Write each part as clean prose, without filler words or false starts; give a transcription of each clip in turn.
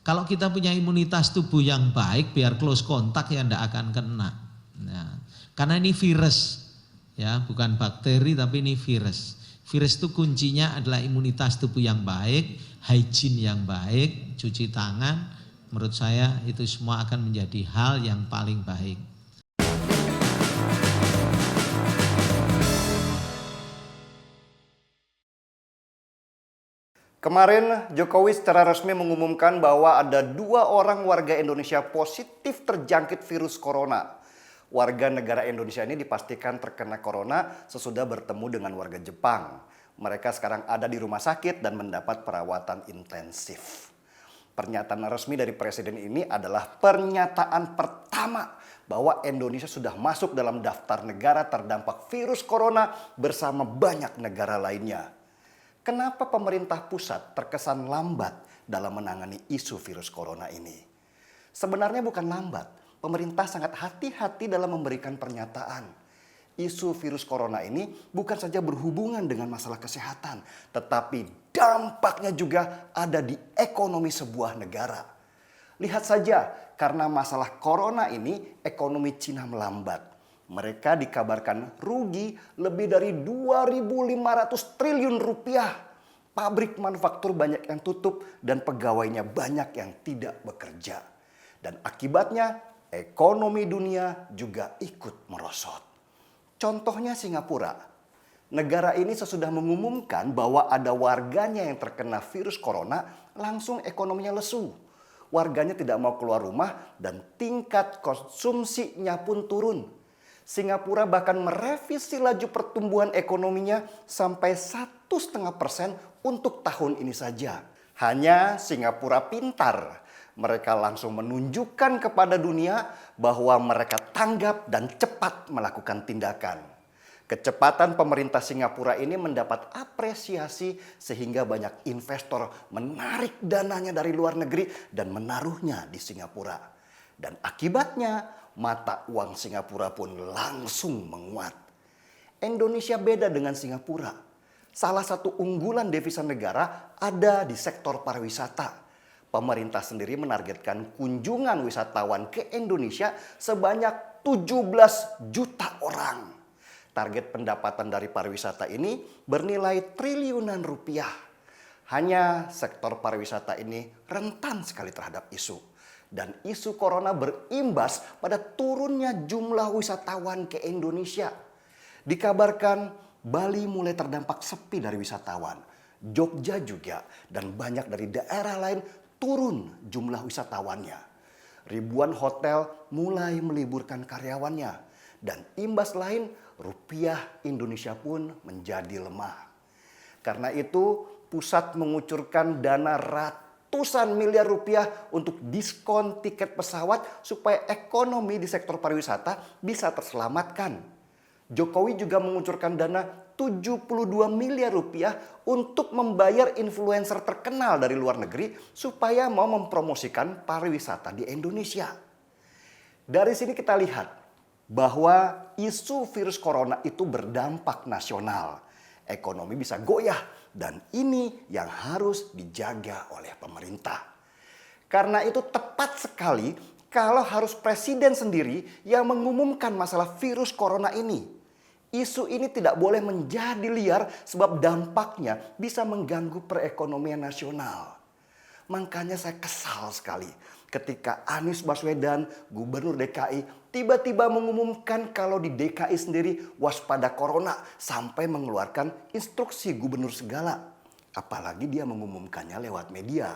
Kalau kita punya imunitas tubuh yang baik, biar close kontak ya tidak akan kena. Nah, karena ini virus, ya bukan bakteri tapi ini virus. Virus itu kuncinya adalah imunitas tubuh yang baik, hygiene yang baik, cuci tangan. Menurut saya itu semua akan menjadi hal yang paling baik. Kemarin Jokowi secara resmi mengumumkan bahwa ada 2 orang warga Indonesia positif terjangkit virus corona. Warga negara Indonesia ini dipastikan terkena corona sesudah bertemu dengan warga Jepang. Mereka sekarang ada di rumah sakit dan mendapat perawatan intensif. Pernyataan resmi dari Presiden ini adalah pernyataan pertama bahwa Indonesia sudah masuk dalam daftar negara terdampak virus corona bersama banyak negara lainnya. Kenapa pemerintah pusat terkesan lambat dalam menangani isu virus corona ini? Sebenarnya bukan lambat, pemerintah sangat hati-hati dalam memberikan pernyataan. Isu virus corona ini bukan saja berhubungan dengan masalah kesehatan, tetapi dampaknya juga ada di ekonomi sebuah negara. Lihat saja, karena masalah corona ini ekonomi Cina melambat. Mereka dikabarkan rugi lebih dari 2.500 triliun rupiah. Pabrik manufaktur banyak yang tutup dan pegawainya banyak yang tidak bekerja. Dan akibatnya ekonomi dunia juga ikut merosot. Contohnya Singapura. Negara ini sesudah mengumumkan bahwa ada warganya yang terkena virus corona, langsung ekonominya lesu. Warganya tidak mau keluar rumah dan tingkat konsumsinya pun turun. Singapura bahkan merevisi laju pertumbuhan ekonominya sampai 1,5% untuk tahun ini saja. Hanya Singapura pintar. Mereka langsung menunjukkan kepada dunia bahwa mereka tanggap dan cepat melakukan tindakan. Kecepatan pemerintah Singapura ini mendapat apresiasi sehingga banyak investor menarik dananya dari luar negeri dan menaruhnya di Singapura. Dan akibatnya mata uang Singapura pun langsung menguat. Indonesia beda dengan Singapura. Salah satu unggulan devisa negara ada di sektor pariwisata. Pemerintah sendiri menargetkan kunjungan wisatawan ke Indonesia sebanyak 17 juta orang. Target pendapatan dari pariwisata ini bernilai triliunan rupiah. Hanya sektor pariwisata ini rentan sekali terhadap isu. Dan isu corona berimbas pada turunnya jumlah wisatawan ke Indonesia. Dikabarkan Bali mulai terdampak sepi dari wisatawan. Jogja juga dan banyak dari daerah lain turun jumlah wisatawannya. Ribuan hotel mulai meliburkan karyawannya. Dan imbas lain, rupiah Indonesia pun menjadi lemah. Karena itu, pusat mengucurkan dana ratusan miliar rupiah untuk diskon tiket pesawat supaya ekonomi di sektor pariwisata bisa terselamatkan. Jokowi juga mengucurkan dana 72 miliar rupiah untuk membayar influencer terkenal dari luar negeri supaya mau mempromosikan pariwisata di Indonesia. Dari sini kita lihat bahwa isu virus corona itu berdampak nasional. Ekonomi bisa goyah dan ini yang harus dijaga oleh pemerintah. Karena itu tepat sekali kalau harus presiden sendiri yang mengumumkan masalah virus corona ini. Isu ini tidak boleh menjadi liar sebab dampaknya bisa mengganggu perekonomian nasional. Makanya saya kesal sekali ketika Anies Baswedan, Gubernur DKI, tiba-tiba mengumumkan kalau di DKI sendiri waspada corona sampai mengeluarkan instruksi gubernur segala. Apalagi dia mengumumkannya lewat media.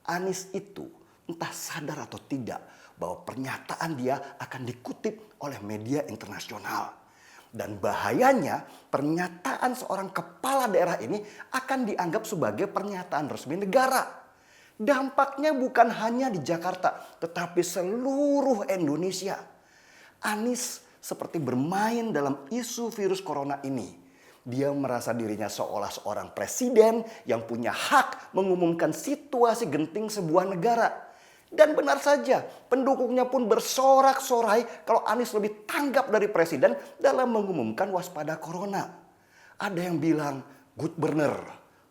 Anies itu entah sadar atau tidak bahwa pernyataan dia akan dikutip oleh media internasional. Dan bahayanya pernyataan seorang kepala daerah ini akan dianggap sebagai pernyataan resmi negara. Dampaknya bukan hanya di Jakarta, tetapi seluruh Indonesia. Anies seperti bermain dalam isu virus corona ini. Dia merasa dirinya seolah seorang presiden yang punya hak mengumumkan situasi genting sebuah negara. Dan benar saja, pendukungnya pun bersorak-sorai kalau Anies lebih tanggap dari presiden dalam mengumumkan waspada corona. Ada yang bilang, good burner,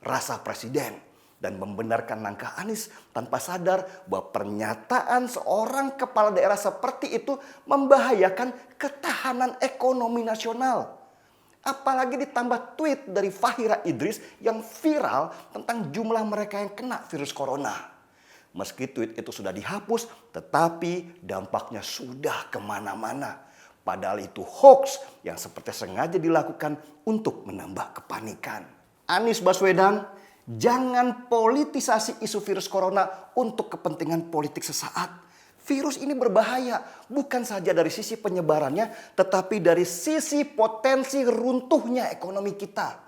rasa presiden. dan membenarkan langkah Anies tanpa sadar bahwa pernyataan seorang kepala daerah seperti itu membahayakan ketahanan ekonomi nasional. Apalagi ditambah tweet dari Fahira Idris yang viral tentang jumlah mereka yang kena virus corona. Meski tweet itu sudah dihapus, tetapi dampaknya sudah kemana-mana. Padahal itu hoax yang seperti sengaja dilakukan untuk menambah kepanikan. Anies Baswedan, jangan politisasi isu virus corona untuk kepentingan politik sesaat. Virus ini berbahaya bukan saja dari sisi penyebarannya, tetapi dari sisi potensi runtuhnya ekonomi kita.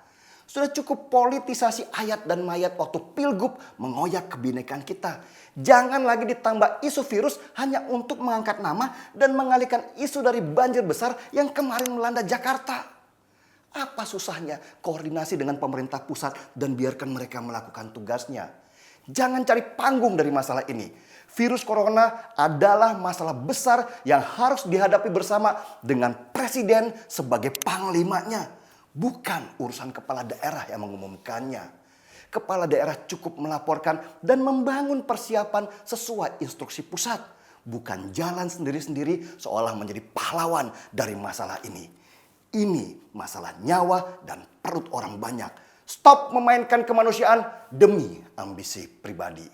Sudah cukup politisasi ayat dan mayat waktu pilgub mengoyak kebinekaan kita. Jangan lagi ditambah isu virus hanya untuk mengangkat nama dan mengalihkan isu dari banjir besar yang kemarin melanda Jakarta. Apa susahnya koordinasi dengan pemerintah pusat dan biarkan mereka melakukan tugasnya. Jangan cari panggung dari masalah ini. Virus corona adalah masalah besar yang harus dihadapi bersama dengan presiden sebagai panglimanya. Bukan urusan kepala daerah yang mengumumkannya. Kepala daerah cukup melaporkan dan membangun persiapan sesuai instruksi pusat. Bukan jalan sendiri-sendiri seolah menjadi pahlawan dari masalah ini. Ini masalah nyawa dan perut orang banyak. Stop memainkan kemanusiaan demi ambisi pribadi.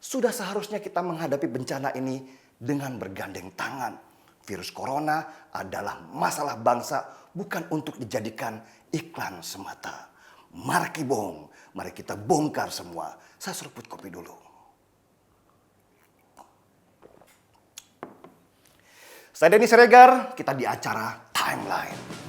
Sudah seharusnya kita menghadapi bencana ini dengan bergandeng tangan. Virus corona adalah masalah bangsa, bukan untuk dijadikan iklan semata. Markibong, mari kita bongkar semua. Saya seruput kopi dulu. Saya Denny Siregar, kita di acara Timeline.